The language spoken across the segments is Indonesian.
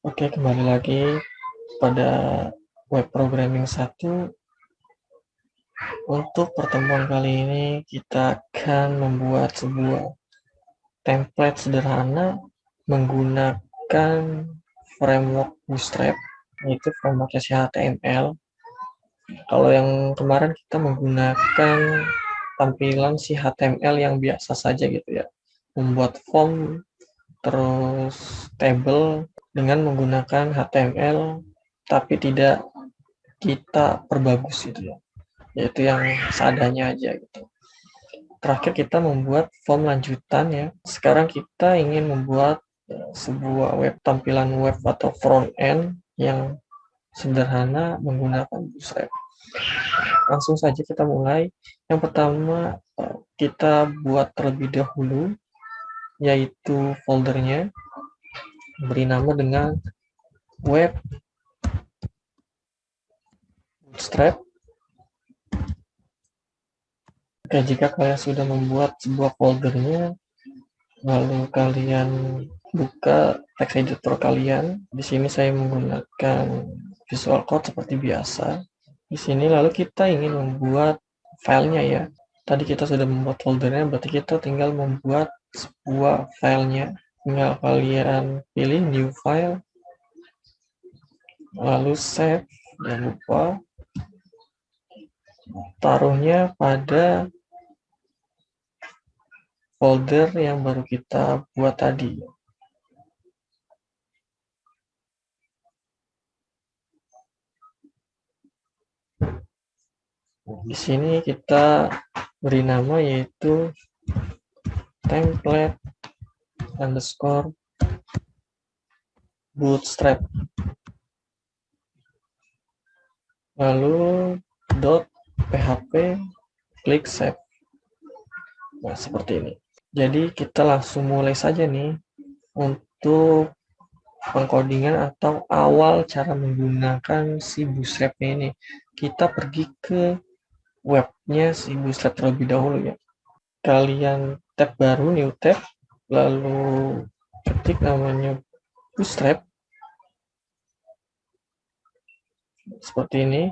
Oke, kembali lagi pada web programming 1. Untuk pertemuan kali ini kita akan membuat sebuah template sederhana menggunakan framework Bootstrap, yaitu frameworknya si HTML. Kalau yang kemarin kita menggunakan tampilan si HTML yang biasa saja gitu ya, membuat form terus table dengan menggunakan HTML tapi tidak kita perbagus gitu ya, yaitu yang seadanya aja gitu. Terakhir kita membuat form lanjutan ya. Sekarang kita ingin membuat sebuah tampilan web atau front end yang sederhana menggunakan Bootstrap. Langsung saja kita mulai. Yang pertama kita buat terlebih dahulu, yaitu foldernya, beri nama dengan web Bootstrap. Oke, jika kalian sudah membuat sebuah foldernya, lalu kalian buka text editor kalian. Di sini saya menggunakan Visual Code seperti biasa. Di sini lalu kita ingin membuat filenya ya. Tadi kita sudah membuat foldernya, berarti kita tinggal membuat sebuah filenya. Tinggal kalian pilih new file, lalu save, jangan lupa taruhnya pada folder yang baru kita buat tadi. Di sini kita beri nama yaitu template underscore bootstrap, lalu .php, klik save. Nah, seperti ini. Jadi kita langsung mulai saja nih untuk pengkodingan atau awal cara menggunakan si Bootstrap ini. Kita pergi ke webnya si Bootstrap terlebih dahulu ya. Kalian tab baru, new tab, lalu ketik namanya Bootstrap. Seperti ini.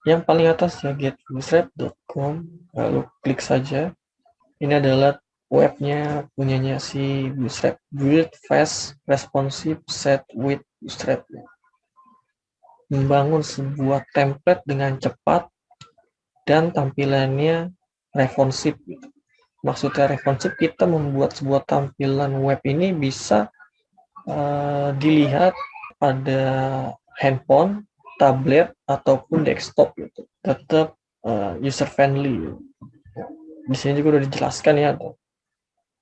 Yang paling atas ya, getbootstrap.com, lalu klik saja. Ini adalah webnya punyanya si Bootstrap, build fast, responsive, set with Bootstrap. Membangun sebuah template dengan cepat dan tampilannya responsif. Maksudnya responsif, kita membuat sebuah tampilan web ini bisa dilihat pada handphone, tablet ataupun desktop gitu. Tetap user friendly. Di sini juga udah dijelaskan ya,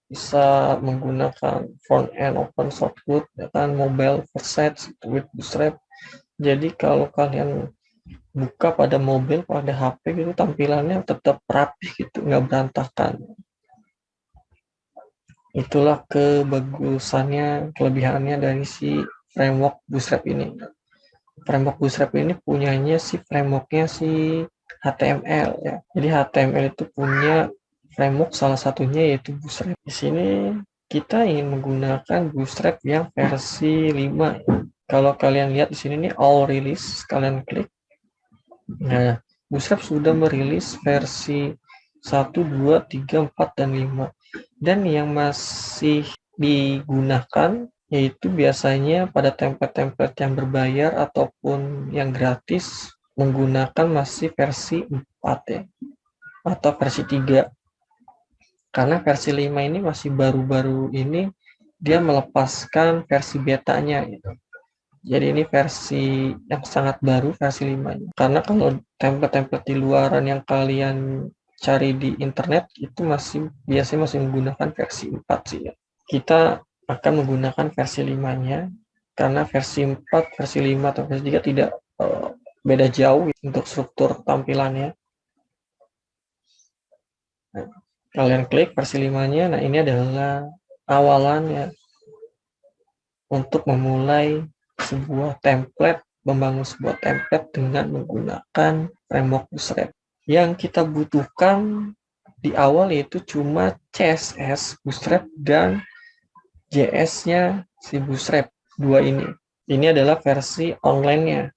bisa menggunakan front end open source code, ya kan, mobile first with Bootstrap. Jadi kalau kalian buka pada mobil, pada HP gitu, tampilannya tetap rapi gitu, nggak berantakan. Itulah kebagusannya, kelebihannya dari si framework Bootstrap ini. Framework Bootstrap ini punyanya si frameworknya si HTML ya. Jadi HTML itu punya framework, salah satunya yaitu Bootstrap. Di sini kita ingin menggunakan Bootstrap yang versi 5. Kalau kalian lihat di sini nih all release, kalian klik. Nah, Bootstrap sudah merilis versi 1, 2, 3, 4, dan 5. Dan yang masih digunakan yaitu biasanya pada template-template yang berbayar ataupun yang gratis menggunakan masih versi 4 ya, atau versi 3. Karena versi 5 ini masih baru-baru ini dia melepaskan versi betanya gitu. Jadi ini versi yang sangat baru, versi 5-nya. Karena kalau template-template di luaran yang kalian cari di internet itu biasanya masih menggunakan versi 4 sih ya. Kita akan menggunakan versi 5-nya karena versi 4, versi 5 atau versi 3 tidak beda jauh untuk struktur tampilannya. Nah, kalian klik versi 5-nya. Nah, ini adalah awalannya untuk memulai sebuah template, membangun sebuah template dengan menggunakan framework Bootstrap. Yang kita butuhkan di awal yaitu cuma CSS Bootstrap dan JS-nya si Bootstrap. dua ini. Ini adalah versi online-nya.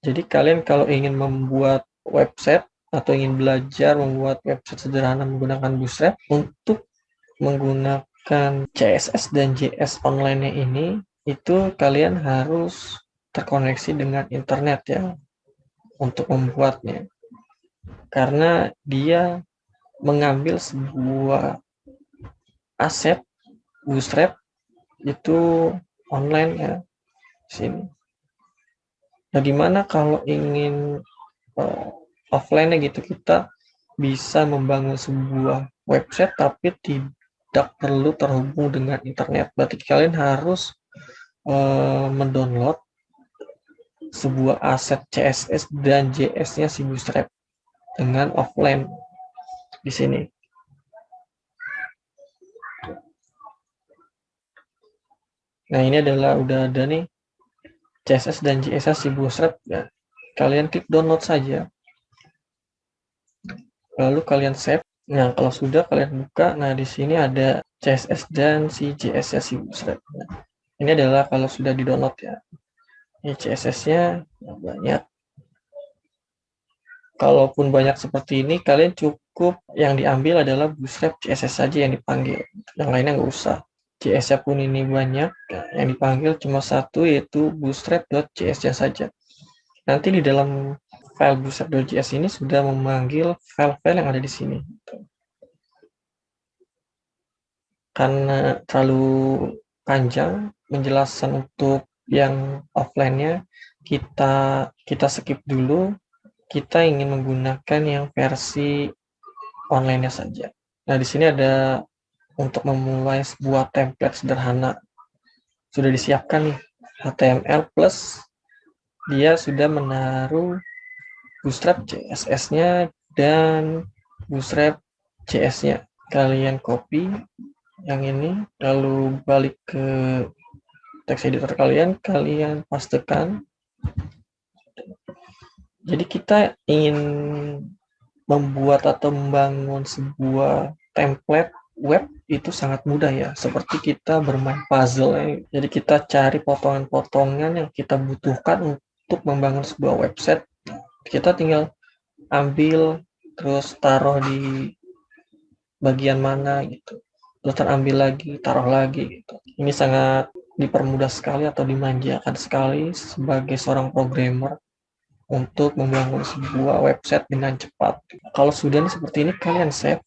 Jadi kalian kalau ingin membuat website atau ingin belajar membuat website sederhana menggunakan Bootstrap, untuk menggunakan CSS dan JS online-nya ini, itu kalian harus terkoneksi dengan internet ya untuk membuatnya. Karena dia mengambil sebuah aset Bootstrap itu online ya sini. Nah, gimana kalau ingin offline-nya gitu, kita bisa membangun sebuah website tapi tidak perlu terhubung dengan internet. Berarti kalian harus mendownload sebuah aset CSS dan JS-nya si Bootstrap dengan offline di sini. Nah, ini adalah udah ada nih CSS dan JS si Bootstrap ya. Kalian klik download saja. Lalu kalian save. Nah, kalau sudah kalian buka, nah di sini ada CSS dan si JS-nya si Bootstrap. Nah, ini adalah kalau sudah di-download ya. Ini CSS-nya banyak. Kalaupun banyak seperti ini, kalian cukup yang diambil adalah Bootstrap CSS saja yang dipanggil. Yang lainnya nggak usah. JS-nya pun ini banyak, yang dipanggil cuma satu, yaitu bootstrap.js saja. Nanti di dalam file bootstrap.js ini sudah memanggil file-file yang ada di sini. Karena terlalu panjang penjelasan untuk yang offline-nya, kita skip dulu. Kita ingin menggunakan yang versi online-nya saja. Nah, di sini ada untuk memulai sebuah template sederhana. Sudah disiapkan nih HTML plus dia sudah menaruh Bootstrap CSS-nya dan Bootstrap JS-nya. Kalian copy yang ini, lalu balik ke text editor kalian pastekan. Jadi kita ingin membuat atau membangun sebuah template web itu sangat mudah ya, seperti kita bermain puzzle ya. Jadi kita cari potongan-potongan yang kita butuhkan untuk membangun sebuah website. Kita tinggal ambil terus taruh di bagian mana gitu, terus terambil lagi, taruh lagi gitu. Ini sangat dipermudah sekali atau dimanjakan sekali sebagai seorang programmer untuk membangun sebuah website dengan cepat. Kalau sudah seperti ini, kalian save.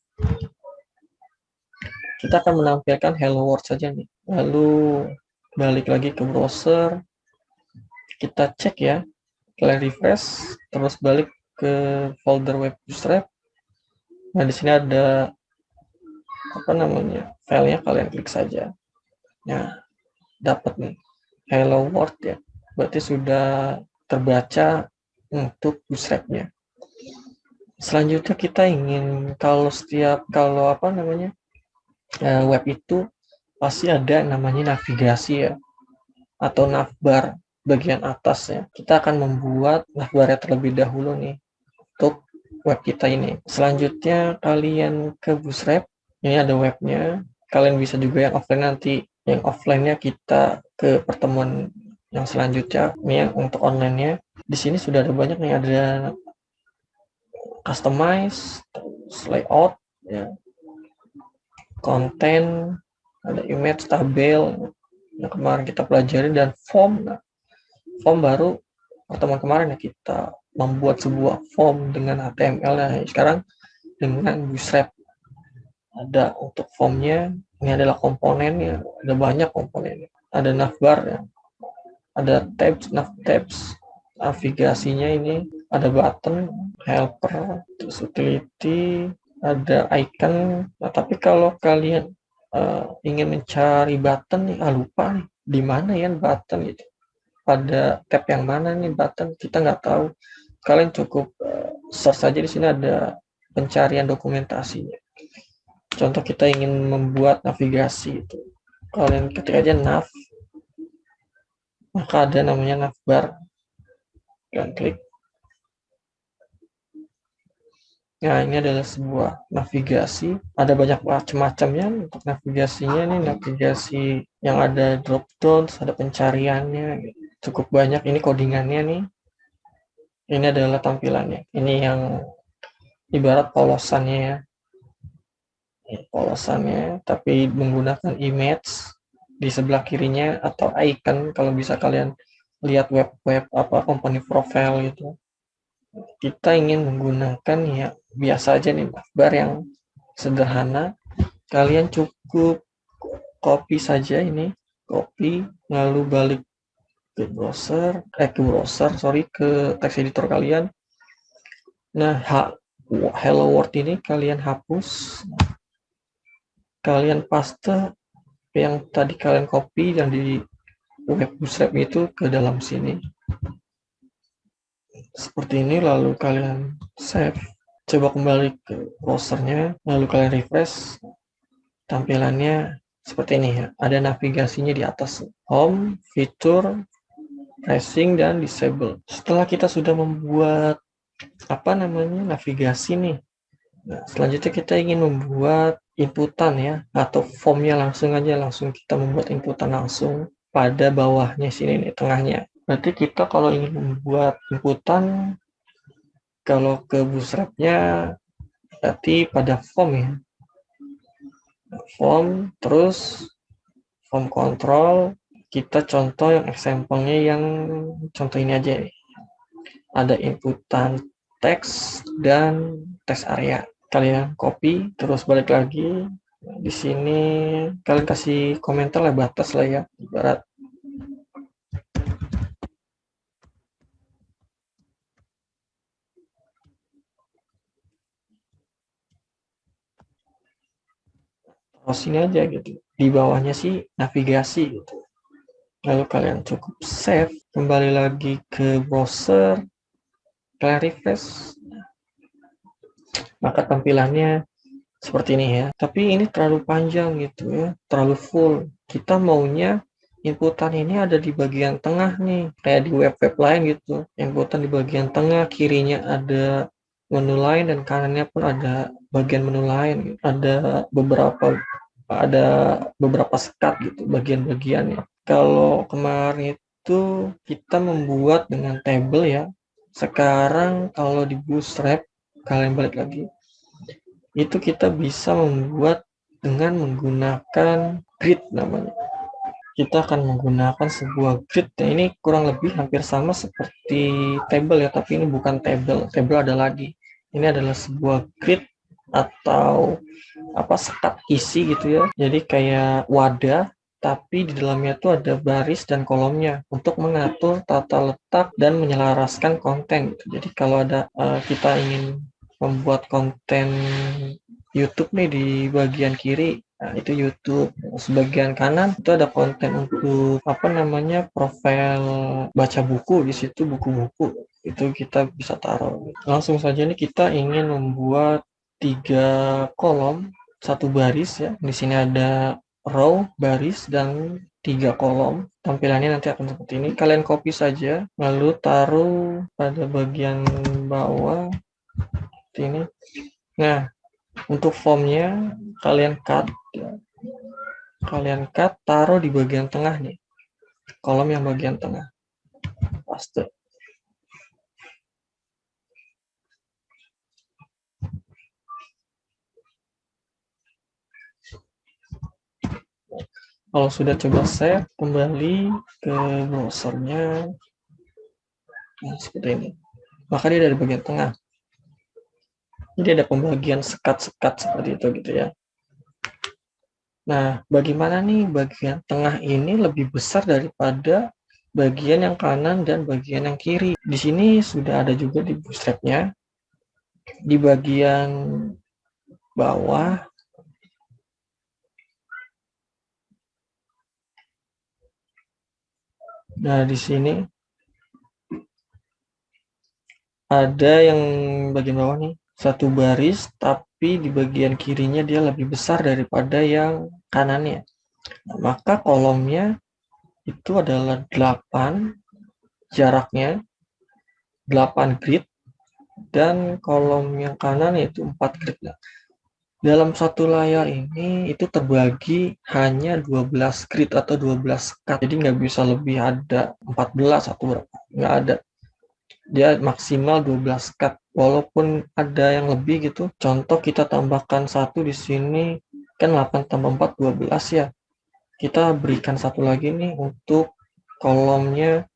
Kita akan menampilkan hello world saja nih. Lalu balik lagi ke browser, kita cek ya, kalian refresh, terus balik ke folder web Bootstrap. Nah, di sini ada apa namanya, filenya, kalian klik saja. Nah, dapat nih hello world ya. Berarti sudah terbaca untuk Bootstrap-nya. Selanjutnya kita ingin kalau apa namanya web itu pasti ada namanya navigasi ya, atau navbar bagian atasnya. Kita akan membuat navbarnya terlebih dahulu nih untuk web kita ini. Selanjutnya kalian ke Bootstrap, ini ada webnya. Kalian bisa juga yang offline, nanti yang offline-nya kita ke pertemuan yang selanjutnya. Ini yang untuk online-nya. Di sini sudah ada banyak nih, ada customize, layout, ya, konten, ada image, tabel yang kemarin kita pelajari, dan form. Nah, form baru pertemuan kemarin ya, kita membuat sebuah form dengan HTML. Nah, sekarang dengan Bootstrap ada untuk formnya. Ini adalah komponennya, ada banyak komponennya. Ada navbar ya, ada tabs, navigasinya ini, ada button, helper, terus utility, ada icon. Nah, tapi kalau kalian ingin mencari button nih, lupa nih di mana ya button gitu, pada tab yang mana nih button, kita nggak tahu. Kalian cukup search saja, di sini ada pencarian dokumentasinya. Contoh kita ingin membuat navigasi itu, kalian ketik aja nav, maka ada namanya navbar, kalian klik. Nah, ini adalah sebuah navigasi. Ada banyak macam-macamnya untuk navigasinya. Ini navigasi yang ada drop down, ada pencariannya. Cukup banyak. Ini codingannya nih. Ini adalah tampilannya. Ini yang ibarat polosannya ya. Ini polosannya, tapi menggunakan image di sebelah kirinya atau icon kalau bisa kalian lihat web-web apa company profile gitu. Kita ingin menggunakan ya biasa aja nih bar yang sederhana. Kalian cukup copy saja ini, copy lalu balik ke text editor kalian. Nah, hello world ini kalian hapus, kalian paste yang tadi kalian copy dan di web Bootstrap itu ke dalam sini seperti ini, lalu kalian save, coba kembali ke browsernya, lalu kalian refresh. Tampilannya seperti ini ya, ada navigasinya di atas, home, feature, racing, dan disable. Setelah kita sudah membuat navigasi nih, nah, selanjutnya kita ingin membuat inputan ya, atau formnya langsung kita membuat inputan langsung pada bawahnya sini nih, tengahnya. Berarti kita kalau ingin membuat inputan, kalau ke Bootstrap-nya berarti pada form ya, form, terus form control. Kita contoh yang example-nya yang contoh ini aja nih. Ada inputan teks dan teks area. Kalian copy, terus balik lagi. Di sini kalian kasih komentar lah, batas lah ya, ibarat terus sini aja gitu. Di bawahnya sih navigasi gitu. Lalu kalian cukup save, kembali lagi ke browser, kalian refresh, maka tampilannya seperti ini ya. Tapi ini terlalu panjang gitu ya, terlalu full. Kita maunya inputan ini ada di bagian tengah nih, kayak di web-web lain gitu. Inputan di bagian tengah, kirinya ada menu lain dan kanannya pun ada bagian menu lain gitu. Ada beberapa sekat gitu bagian-bagiannya. Kalau kemarin itu kita membuat dengan table ya. Sekarang kalau di Bootstrap, kalian balik lagi, itu kita bisa membuat dengan menggunakan grid namanya. Kita akan menggunakan sebuah grid. Nah, ini kurang lebih hampir sama seperti table ya, tapi ini bukan table. Table ada lagi. Ini adalah sebuah grid atau sekat isi gitu ya. Jadi kayak wadah, tapi di dalamnya itu ada baris dan kolomnya untuk mengatur tata letak dan menyelaraskan konten. Jadi kalau ada kita ingin membuat konten YouTube nih di bagian kiri, nah itu YouTube. Sebagian kanan itu ada konten untuk profil baca buku, di situ buku-buku itu kita bisa taruh. Langsung saja nih kita ingin membuat 3 kolom, 1 baris ya. Di sini ada row, baris, dan 3 kolom. Tampilannya nanti akan seperti ini. Kalian copy saja, lalu taruh pada bagian bawah seperti ini. Nah, untuk formnya kalian cut ya. Kalian cut, taruh di bagian tengah nih, kolom yang bagian tengah, paste. Kalau sudah coba save, kembali ke browsernya, nah seperti ini. Maka dia dari bagian tengah. Jadi ada pembagian sekat-sekat seperti itu gitu ya. Nah, bagaimana nih bagian tengah ini lebih besar daripada bagian yang kanan dan bagian yang kiri? Di sini sudah ada juga di Bootstrap-nya. Di bagian bawah nah di sini ada yang bagian bawah nih, 1 baris, tapi di bagian kirinya dia lebih besar daripada yang kanannya. Nah, maka kolomnya itu adalah 8 jaraknya, 8 grid, dan kolom yang kanan yaitu 4 grid. Nah, dalam satu layar ini itu terbagi hanya 12 grid atau 12 cut. Jadi nggak bisa lebih ada 14 atau berapa. Nggak ada. Dia maksimal 12 cut. Walaupun ada yang lebih gitu. Contoh kita tambahkan satu di sini kan 8 tambah 4 12 ya. Kita berikan satu lagi nih untuk kolomnya,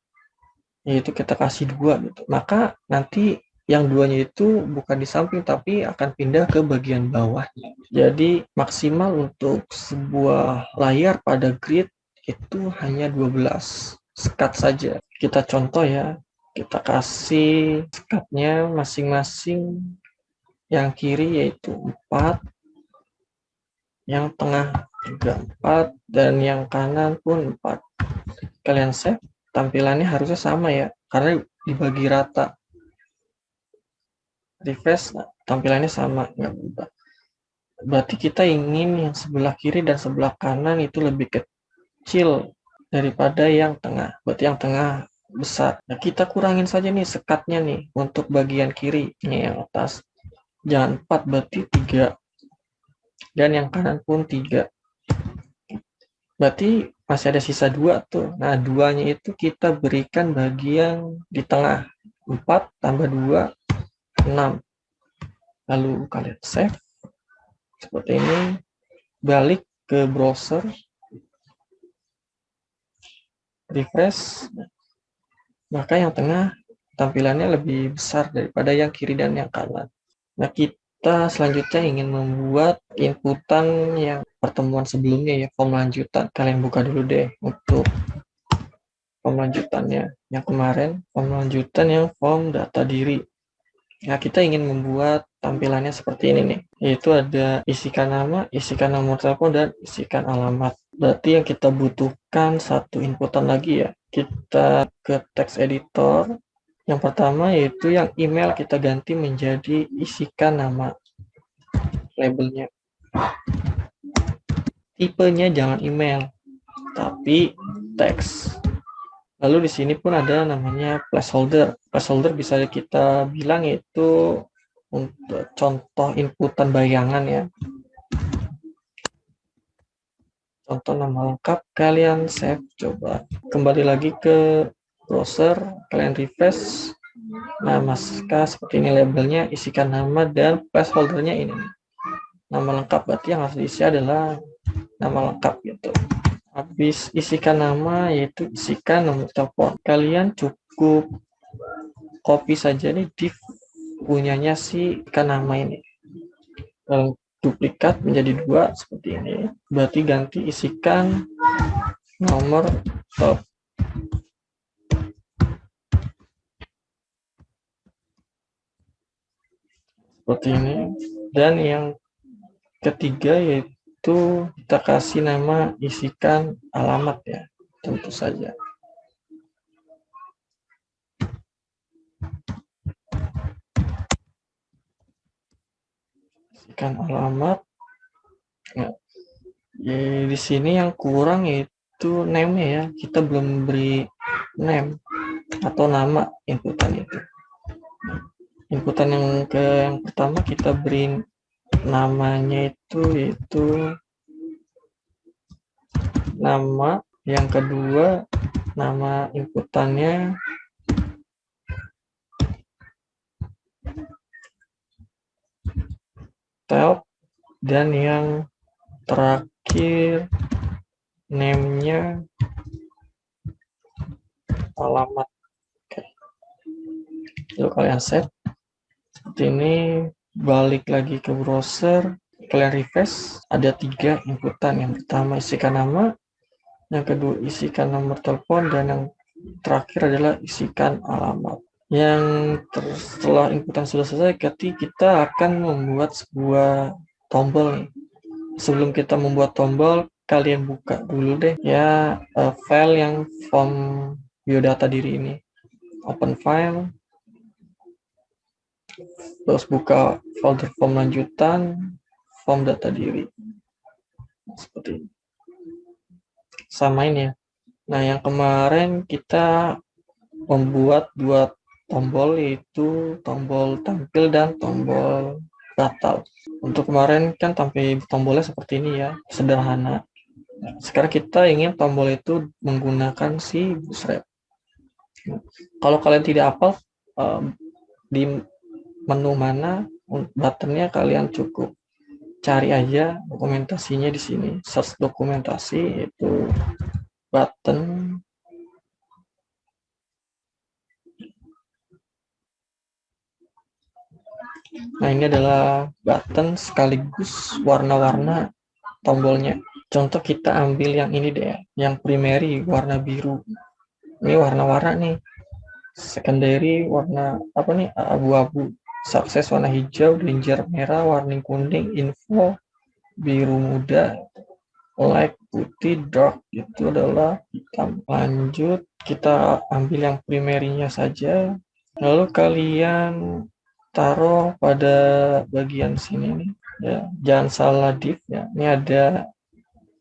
yaitu kita kasih 2 gitu. Maka nanti yang duanya itu bukan di samping tapi akan pindah ke bagian bawahnya. Jadi maksimal untuk sebuah layar pada grid itu hanya 12 skat saja. Kita contoh ya, kita kasih skatnya masing-masing, yang kiri yaitu 4, yang tengah juga 4, dan yang kanan pun 4. Kalian save, tampilannya harusnya sama ya, karena dibagi rata. Refresh, tampilannya sama, nggak berubah. Berarti kita ingin yang sebelah kiri dan sebelah kanan itu lebih kecil daripada yang tengah. Berarti yang tengah besar. Nah, kita kurangin saja nih sekatnya nih untuk bagian kiri. Ini yang atas. Jangan 4, berarti 3. Dan yang kanan pun 3. Berarti masih ada sisa 2 tuh. Nah, 2-nya itu kita berikan bagian di tengah. 4 tambah 2, 6. Lalu kalian save. Seperti ini. Balik ke browser. Refresh. Maka yang tengah tampilannya lebih besar daripada yang kiri dan yang kanan. Nah, kita selanjutnya ingin membuat inputan yang pertemuan sebelumnya ya, form lanjutan. Kalian buka dulu deh untuk form lanjutannya. Yang kemarin, form lanjutan yang form data diri. Nah, kita ingin membuat tampilannya seperti ini nih, yaitu ada isikan nama, isikan nomor telepon, dan isikan alamat. Berarti yang kita butuhkan satu inputan lagi ya. Kita ke text editor. Yang pertama yaitu yang email kita ganti menjadi isikan nama, labelnya. Tipenya jangan email, tapi teks. Lalu di sini pun ada namanya placeholder. Placeholder bisa kita bilang itu untuk contoh inputan bayangan ya. Contoh nama lengkap, kalian save, coba. Kembali lagi ke browser, kalian refresh. Nah, maka seperti ini labelnya, isikan nama dan placeholdernya ini. Nama lengkap, berarti yang harus diisi adalah nama lengkap gitu. Habis isikan nama, yaitu isikan nomor telepon. Kalian cukup copy saja nih div punyanya si ikan nama ini. Lalu duplikat menjadi 2 seperti ini. Berarti ganti isikan nomor telepon. Seperti ini. Dan yang ketiga yaitu kita kasih nama isikan alamat ya, tentu saja. Isikan alamat. Nah, di sini yang kurang yaitu name ya, kita belum beri name atau nama inputan itu. Inputan yang pertama kita beri namanya itu yaitu nama, yang kedua nama inputannya tel, dan yang terakhir name-nya alamat. Oke. Lalu kalian save seperti ini. Balik lagi ke browser, kalian refresh. Ada 3 inputan. Yang pertama isikan nama, yang kedua isikan nomor telepon, dan yang terakhir adalah isikan alamat. Yang setelah inputan sudah selesai, kita akan membuat sebuah tombol nih. Sebelum kita membuat tombol, kalian buka dulu deh ya file yang form biodata diri ini. Open file, terus buka folder form lanjutan, form data diri. Seperti ini. Samain ya. Nah, yang kemarin kita membuat 2 tombol, yaitu tombol tampil dan tombol batal. Untuk kemarin kan tombolnya seperti ini ya, sederhana. Sekarang kita ingin tombol itu menggunakan si Bootstrap. Kalau kalian tidak hafal di menu mana buttonnya, kalian cukup cari aja dokumentasinya di sini. Search dokumentasi, itu button. Nah, ini adalah button sekaligus warna-warna tombolnya. Contoh kita ambil yang ini deh, yang primary warna biru. Ini warna-warna nih. Secondary warna apa nih? Abu-abu. Success warna hijau, danger merah, warning kuning, info biru muda, light putih, dark itu adalah hitam. Lanjut, kita ambil yang primary-nya saja. Lalu kalian taruh pada bagian sini nih. Ya, jangan salah div ya. Ini ada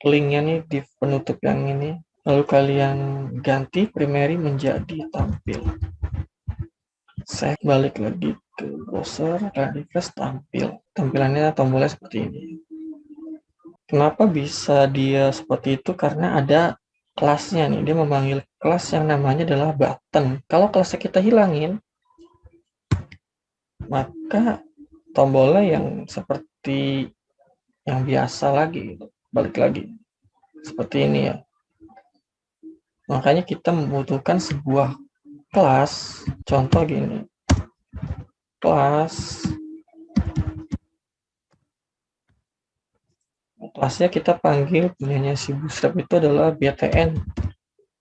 linknya nih, div penutup yang ini. Lalu kalian ganti primary menjadi tampil. Saya balik lagi ke browser, refresh, tampil. Tampilannya tombolnya seperti ini. Kenapa bisa dia seperti itu? Karena ada kelasnya nih. Dia memanggil kelas yang namanya adalah button. Kalau kelasnya kita hilangin, maka tombolnya yang seperti yang biasa lagi, balik lagi seperti ini ya. Makanya kita membutuhkan sebuah kelas. Contoh gini, kelasnya kita panggil punyanya si Bootstrap itu adalah btn,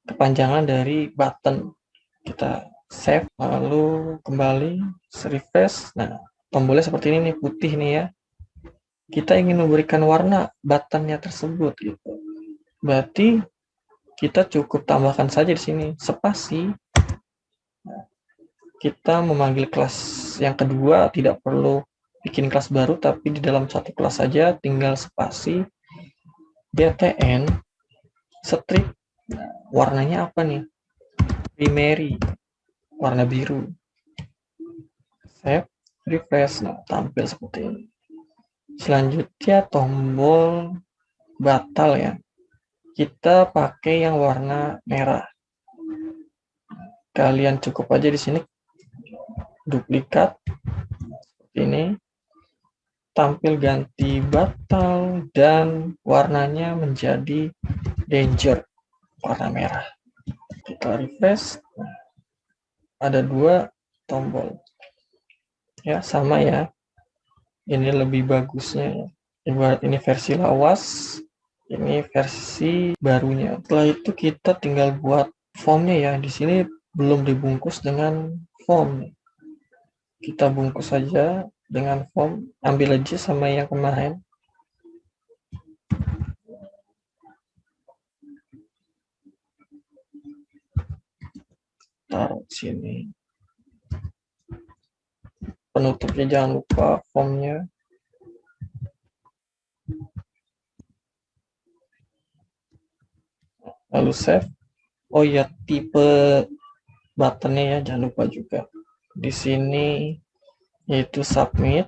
kepanjangan dari button. Kita save, lalu kembali, refresh. Nah, tombolnya seperti ini nih, putih nih ya. Kita ingin memberikan warna buttonnya tersebut gitu. Berarti kita cukup tambahkan saja di sini spasi. Kita memanggil kelas yang kedua, tidak perlu bikin kelas baru, tapi di dalam satu kelas saja tinggal spasi btn strip. Nah, warnanya apa nih? Primary, warna biru. Save, refresh. Nah, tampil seperti ini. Selanjutnya tombol batal ya. Kita pakai yang warna merah. Kalian cukup aja di sini duplikat seperti ini. Tampil ganti batal dan warnanya menjadi danger, warna merah. Kita refresh. Ada dua tombol. Ya, sama ya. Ini lebih bagusnya ya. Ibarat ini versi lawas, ini versi barunya. Setelah itu kita tinggal buat formnya ya. Di sini belum dibungkus dengan form. Kita bungkus saja dengan form. Ambil aja sama yang kemarin. Taruh sini. Penutupnya jangan lupa formnya. Lalu save. Oh ya, tipe buttonnya ya, jangan lupa juga. Di sini yaitu submit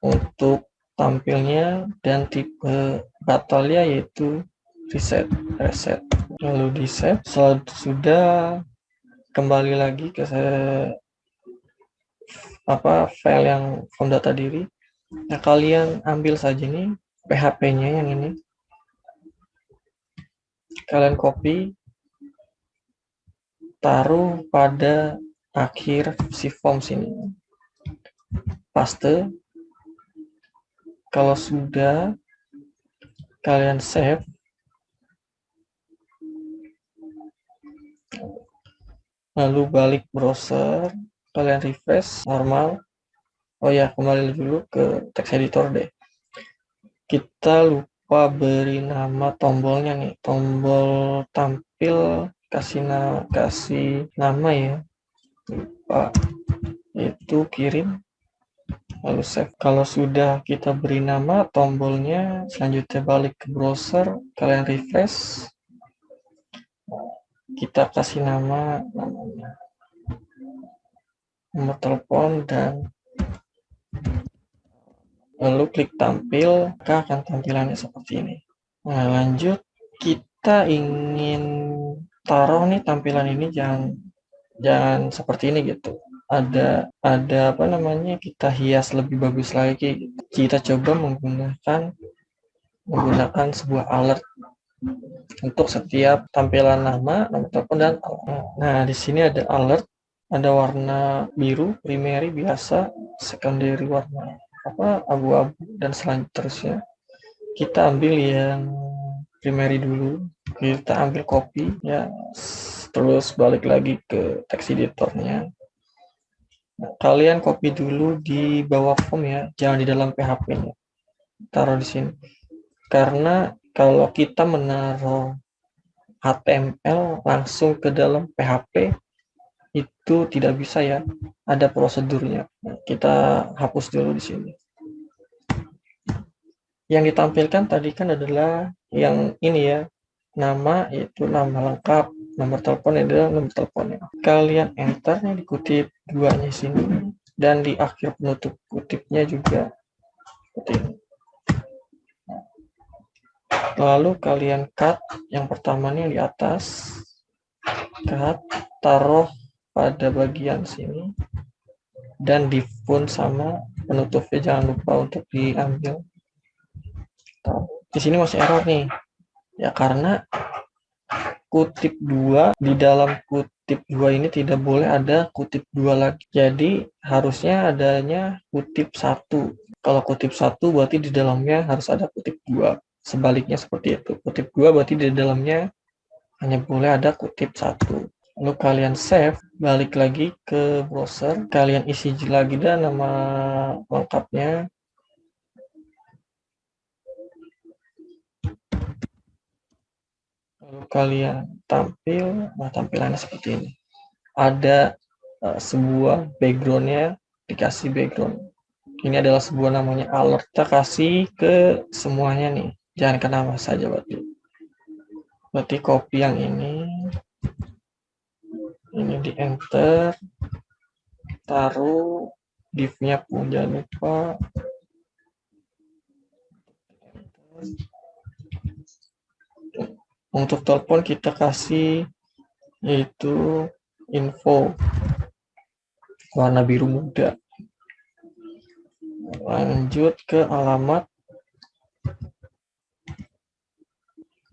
untuk tampilnya, dan tipe batalnya yaitu reset. Lalu di save. Sudah kembali lagi ke file yang form data diri. Nah, kalian ambil saja nih PHP-nya yang ini. Kalian copy, taruh pada akhir si form sini. Paste. Kalau sudah, kalian save. Lalu balik browser, kalian refresh normal. Oh ya, kembali dulu ke text editor deh. Kita lupa beri nama tombolnya nih. Tombol tampil kasih nama ya. Lupa. Itu kirim. Lalu save. Kalau sudah kita beri nama tombolnya, selanjutnya balik ke browser, kalian refresh. Kita kasih namanya nomor telepon, dan lalu klik tampil, maka akan tampilannya seperti ini. Nah, lanjut kita ingin taruh nih tampilan ini jangan seperti ini gitu. Ada apa namanya, kita hias lebih bagus lagi. Kita coba menggunakan sebuah alert untuk setiap tampilan nama, nomor telepon, dan alamat. Nah, di sini ada alert, ada warna biru, primary biasa, secondary warna abu-abu, dan selanjutnya. Kita ambil yang primary dulu, kita ambil copy ya, terus balik lagi ke text editornya. Nah, kalian copy dulu di bawah form ya, jangan di dalam PHP-nya. Taruh di sini. Karena kalau kita menaruh HTML langsung ke dalam PHP itu tidak bisa ya, ada prosedurnya. Nah, kita hapus dulu di sini. Yang ditampilkan tadi kan adalah yang ini ya, nama itu nama lengkap, nomor telepon adalah nomor teleponnya. Kalian enter nih, dikutip duanya sini, dan di akhir penutup kutipnya juga seperti ini. Lalu kalian cut yang pertama nih di atas, cut, taruh pada bagian sini, dan di font sama penutupnya jangan lupa untuk diambil. Di sini masih error nih ya, karena kutip 2 di dalam kutip 2 ini tidak boleh ada kutip 2 lagi. Jadi harusnya adanya kutip 1. Kalau kutip 1 berarti di dalamnya harus ada kutip 2. Sebaliknya seperti itu. Kutip 2 berarti di dalamnya hanya boleh ada kutip 1. Lalu kalian save, balik lagi ke browser, kalian isi lagi dan nama lengkapnya. Lalu kalian tampil, nah tampilannya seperti ini. Ada sebuah backgroundnya, dikasih background. Ini adalah sebuah namanya alert. Kita kasih ke semuanya nih, jangan ke nama saja berarti copy yang ini di enter, taruh div-nya pun jangan lupa. Untuk telepon kita kasih yaitu info warna biru muda. Lanjut ke alamat,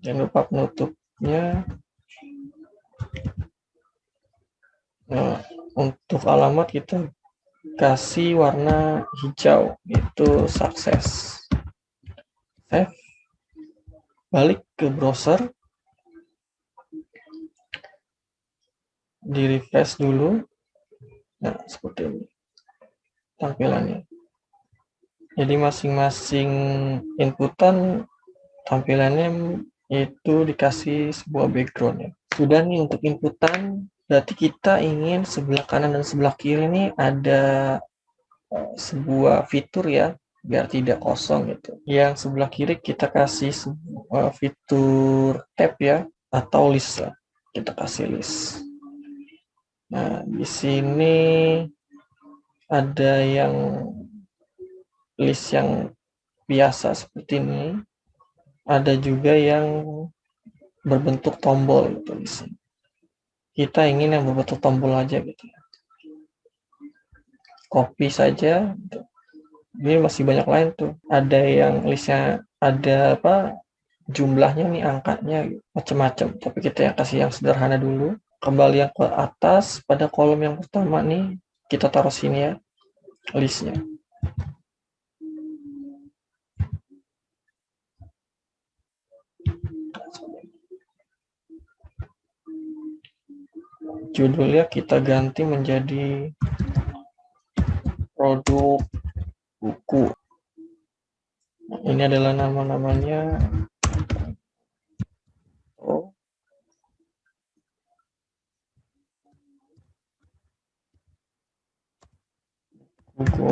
jangan lupa penutupnya. Nah, untuk alamat kita kasih warna hijau, itu sukses. Save, balik ke browser, di refresh dulu. Nah, seperti ini tampilannya. Jadi masing-masing inputan tampilannya itu dikasih sebuah background ya. Sudah nih untuk inputan, berarti kita ingin sebelah kanan dan sebelah kiri ini ada sebuah fitur ya, biar tidak kosong gitu. Yang sebelah kiri kita kasih sebuah fitur tab ya, atau list lah. Kita kasih list. Nah, di sini ada yang list yang biasa seperti ini. Ada juga yang berbentuk tombol gitu di sini. Kita ingin yang berbentuk tombol aja gitu. Copy saja. Gitu. Ini masih banyak lain tuh. Ada yang listnya ada jumlahnya nih, angkanya gitu. Macam-macam. Tapi kita yang kasih yang sederhana dulu. Kembali yang ke atas pada kolom yang pertama nih, kita taruh sini ya listnya. Judulnya kita ganti menjadi produk buku. Ini adalah nama-namanya. Oh, buku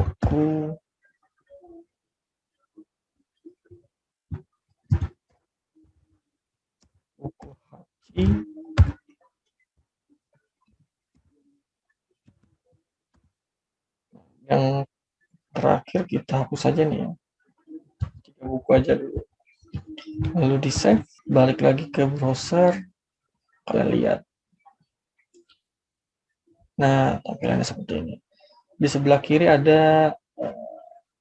Haji, Yang terakhir kita hapus aja nih ya, 3 buku aja dulu. Lalu di save, balik lagi ke browser, kalian lihat. Nah, tampilannya seperti ini. Di sebelah kiri ada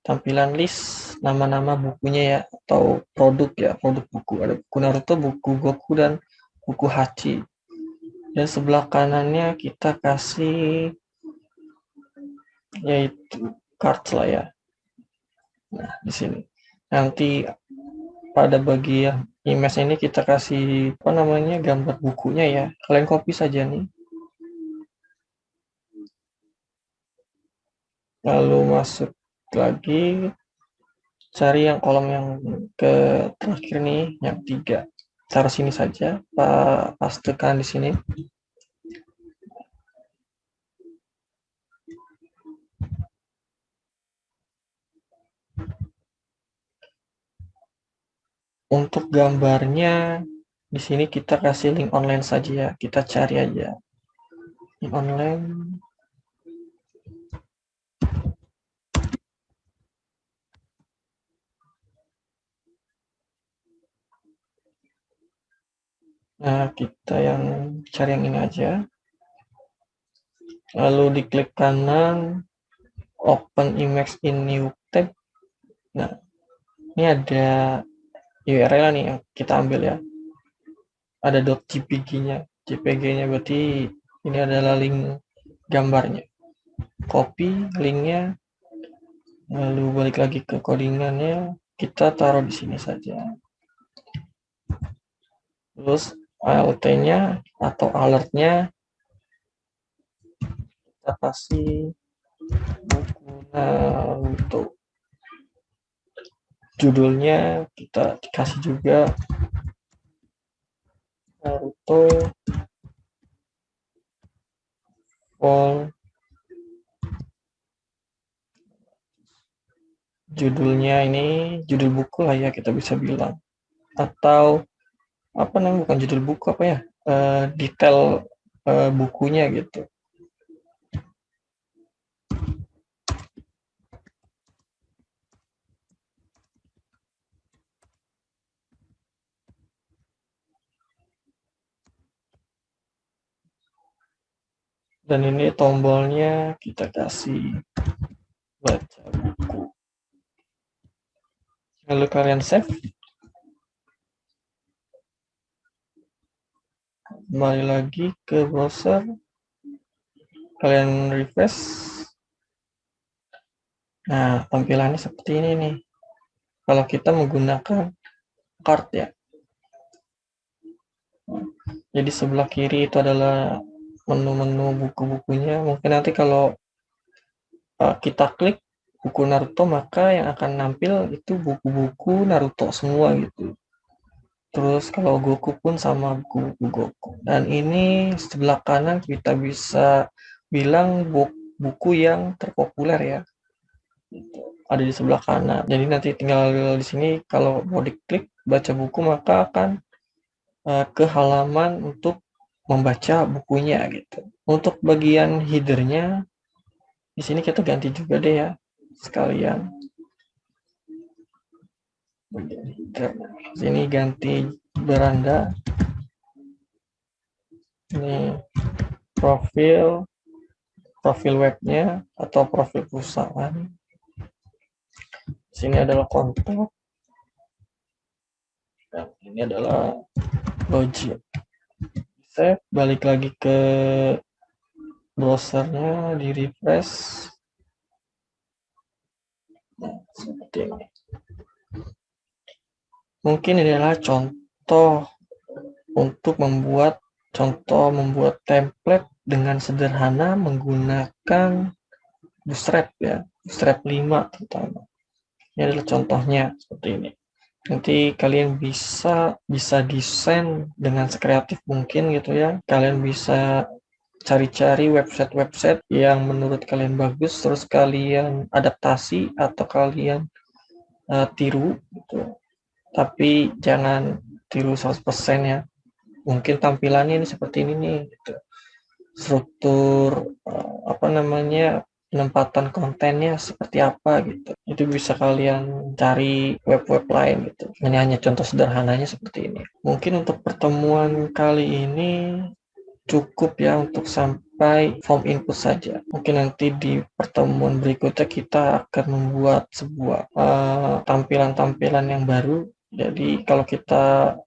tampilan list nama-nama bukunya ya, atau produk ya, produk buku. Ada buku Naruto, buku Goku, dan buku Hachi. Dan sebelah kanannya kita kasih yaitu cards lah ya. Nah, di sini. Nanti pada bagian image ini kita kasih apa namanya gambar bukunya ya. Kalian copy saja nih. Lalu masuk lagi, cari yang kolom yang ke terakhir nih, yang 3. Taruh sini saja, pastekan di sini. Untuk gambarnya di sini kita kasih link online saja ya. Kita cari aja link online. Nah, kita yang cari yang ini aja. Lalu diklik kanan, open image in new tab. Nah, ini ada URL nih yang kita ambil ya. Ada .jpg-nya. JPG-nya berarti ini adalah link gambarnya. Copy linknya, lalu balik lagi ke codingannya, kita taruh di sini saja. Terus ALT-nya atau alertnya kita kasih buku Naruto. Judulnya kita kasih juga Naruto Fall. Judulnya ini judul buku lah ya, kita bisa bilang. Atau apa namanya, bukan judul buku, apa ya, detail bukunya gitu. Dan ini tombolnya kita kasih baca buku. Lalu kalian save, kembali lagi ke browser, kalian refresh. Nah, tampilannya seperti ini nih. Kalau kita menggunakan card ya. Jadi sebelah kiri itu adalah menu-menu buku-bukunya. Mungkin nanti kalau kita klik buku Naruto, maka yang akan nampil itu buku-buku Naruto semua gitu. Terus kalau Goku pun sama buku-buku Goku. Dan ini sebelah kanan kita bisa bilang buku yang terpopuler ya. Ada di sebelah kanan. Jadi nanti tinggal di sini kalau mau diklik baca buku, maka akan ke halaman untuk membaca bukunya gitu. Untuk bagian headernya di sini kita ganti juga deh ya sekalian. Sini ganti beranda. Ini profil webnya atau profil perusahaan. Sini adalah kontak. Dan ini adalah login. Saya balik lagi ke browsernya, di refresh. Nah, seperti ini. Mungkin ini adalah contoh untuk membuat template dengan sederhana menggunakan Bootstrap ya, Bootstrap 5 terutama. Ini adalah contohnya seperti ini. Nanti kalian bisa desain dengan sekreatif mungkin gitu ya. Kalian bisa cari-cari website-website yang menurut kalian bagus, terus kalian adaptasi atau kalian tiru gitu. Tapi jangan tiru 100% ya. Mungkin tampilannya ini seperti ini nih gitu. Struktur apa namanya, penempatan kontennya seperti apa gitu. Itu bisa kalian cari web-web lain gitu. Ini hanya contoh sederhananya seperti ini. Mungkin untuk pertemuan kali ini cukup ya untuk sampai form input saja. Mungkin nanti di pertemuan berikutnya kita akan membuat sebuah tampilan-tampilan yang baru. Jadi kalau kita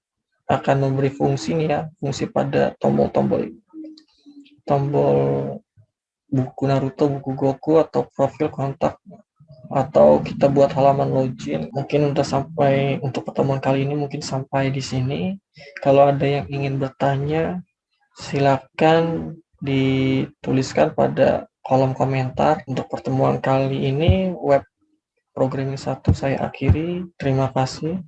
akan memberi fungsi nih ya, fungsi pada tombol buku Naruto, buku Goku, atau profil kontak, atau kita buat halaman login. Mungkin udah sampai untuk pertemuan kali ini, mungkin sampai di sini. Kalau ada yang ingin bertanya, silakan dituliskan pada kolom komentar. Untuk pertemuan kali ini, web programming 1 saya akhiri. Terima kasih.